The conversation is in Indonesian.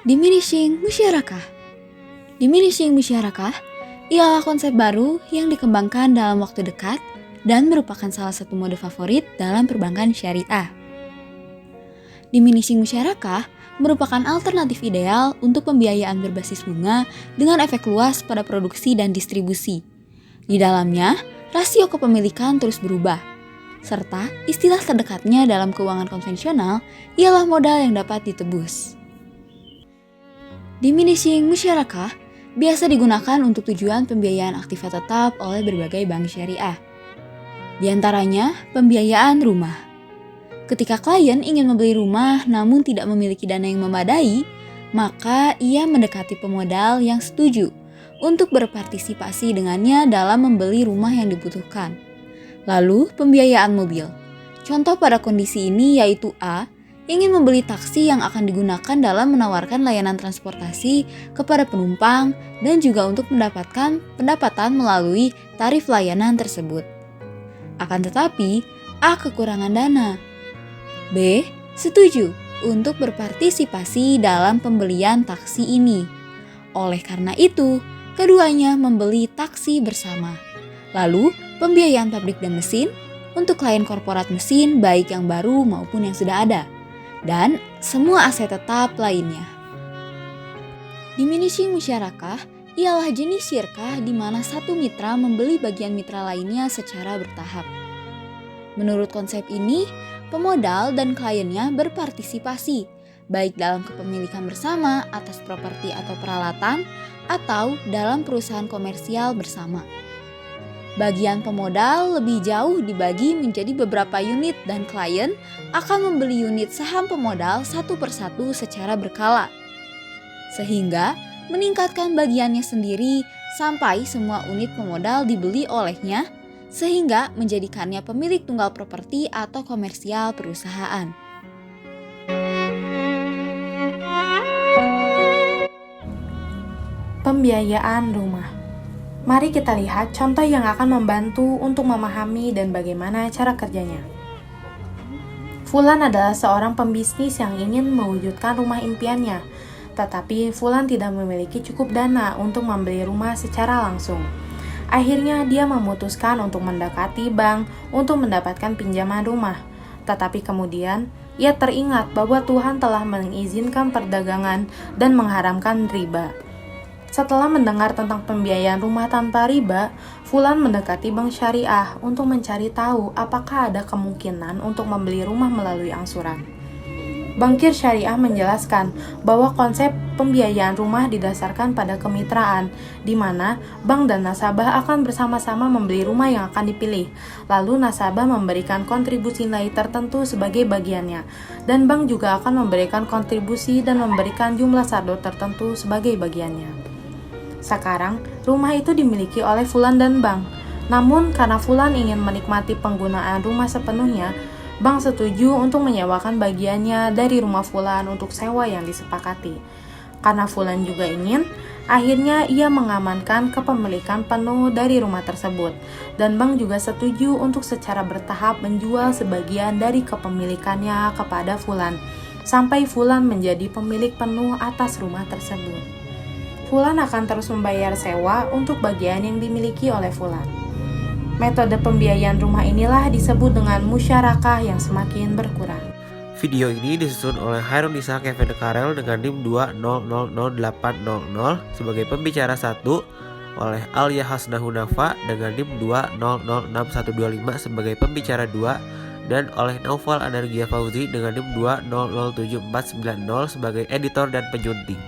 Diminishing musyarakah. Diminishing musyarakah ialah konsep baru yang dikembangkan dalam waktu dekat dan merupakan salah satu mode favorit dalam perbankan syariah. Diminishing musyarakah merupakan alternatif ideal untuk pembiayaan berbasis bunga dengan efek luas pada produksi dan distribusi. Di dalamnya, rasio kepemilikan terus berubah, serta istilah terdekatnya dalam keuangan konvensional ialah modal yang dapat ditebus. Diminishing musyarakah biasa digunakan untuk tujuan pembiayaan aktiva tetap oleh berbagai bank syariah. Di antaranya, pembiayaan rumah. Ketika klien ingin membeli rumah namun tidak memiliki dana yang memadai, maka ia mendekati pemodal yang setuju untuk berpartisipasi dengannya dalam membeli rumah yang dibutuhkan. Lalu, pembiayaan mobil. Contoh pada kondisi ini yaitu A ingin membeli taksi yang akan digunakan dalam menawarkan layanan transportasi kepada penumpang dan juga untuk mendapatkan pendapatan melalui tarif layanan tersebut. Akan tetapi, A kekurangan dana. B setuju untuk berpartisipasi dalam pembelian taksi ini. Oleh karena itu, keduanya membeli taksi bersama. Lalu, pembiayaan pabrik dan mesin untuk klien korporat mesin baik yang baru maupun yang sudah ada, dan semua aset tetap lainnya. Diminishing musyarakah ialah jenis syirkah di mana satu mitra membeli bagian mitra lainnya secara bertahap. Menurut konsep ini, pemodal dan kliennya berpartisipasi, baik dalam kepemilikan bersama atas properti atau peralatan, atau dalam perusahaan komersial bersama. Bagian pemodal lebih jauh dibagi menjadi beberapa unit dan klien akan membeli unit saham pemodal satu persatu secara berkala. Sehingga meningkatkan bagiannya sendiri sampai semua unit pemodal dibeli olehnya sehingga menjadikannya pemilik tunggal properti atau komersial perusahaan. Pembiayaan rumah. Mari kita lihat contoh yang akan membantu untuk memahami dan bagaimana cara kerjanya. Fulan adalah seorang pembisnis yang ingin mewujudkan rumah impiannya, tetapi Fulan tidak memiliki cukup dana untuk membeli rumah secara langsung. Akhirnya dia memutuskan untuk mendekati bank untuk mendapatkan pinjaman rumah. Tetapi kemudian ia teringat bahwa Tuhan telah mengizinkan perdagangan dan mengharamkan riba. Setelah mendengar tentang pembiayaan rumah tanpa riba, Fulan mendekati bank syariah untuk mencari tahu apakah ada kemungkinan untuk membeli rumah melalui angsuran. Bankir syariah menjelaskan bahwa konsep pembiayaan rumah didasarkan pada kemitraan, di mana bank dan nasabah akan bersama-sama membeli rumah yang akan dipilih. Lalu nasabah memberikan kontribusi nilai tertentu sebagai bagiannya, dan bank juga akan memberikan kontribusi dan memberikan jumlah saldo tertentu sebagai bagiannya. Sekarang, rumah itu dimiliki oleh Fulan dan bank. Namun, karena Fulan ingin menikmati penggunaan rumah sepenuhnya, bank setuju untuk menyewakan bagiannya dari rumah Fulan untuk sewa yang disepakati. Karena Fulan juga ingin, akhirnya ia mengamankan kepemilikan penuh dari rumah tersebut. Dan bank juga setuju untuk secara bertahap menjual sebagian dari kepemilikannya kepada Fulan, sampai Fulan menjadi pemilik penuh atas rumah tersebut. Fulan akan terus membayar sewa untuk bagian yang dimiliki oleh Fulan. Metode pembiayaan rumah inilah disebut dengan musyarakah yang semakin berkurang. Video ini disusun oleh Hairunisa Kevin Karel dengan NIM 2000800 sebagai pembicara 1, oleh Alia Hasna Hunafa dengan NIM 2006125 sebagai pembicara 2, dan oleh Naufal Anargia Fauzi dengan NIM 2007490 sebagai editor dan penyunting.